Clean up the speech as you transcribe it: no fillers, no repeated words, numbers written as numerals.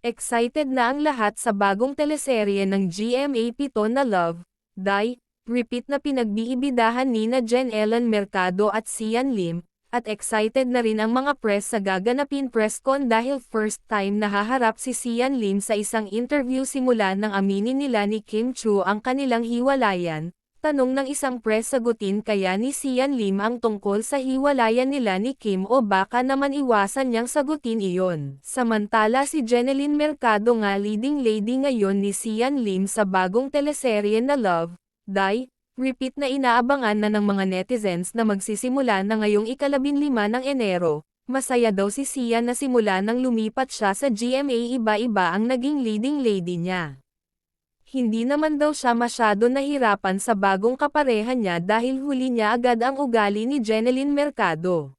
Excited na ang lahat sa bagong teleserye ng GMA7 na Love, Die, Repeat na pinagbiibidahan nina Jen Ellen Mercado at Sian Lim, at excited na rin ang mga press sa gaganapin press con dahil first time nahaharap si Sian Lim sa isang interview simula nang aminin nila ni Kim Chu ang kanilang hiwalayan. Tanong ng isang press sagutin kaya ni Sian Lim ang tungkol sa hiwalayan nila ni Kim o baka naman iwasan niyang sagutin iyon. Samantala si Jeneline Mercado nga leading lady ngayon ni Sian Lim sa bagong teleserye na Love, Die, Repeat na inaabangan na ng mga netizens na magsisimula na ngayong ika-15 ng Enero. Masaya daw si Sian na simula nang lumipat siya sa GMA iba-iba ang naging leading lady niya. Hindi naman daw siya masyado nahirapan sa bagong kapareha niya dahil huli niya agad ang ugali ni Jeneline Mercado.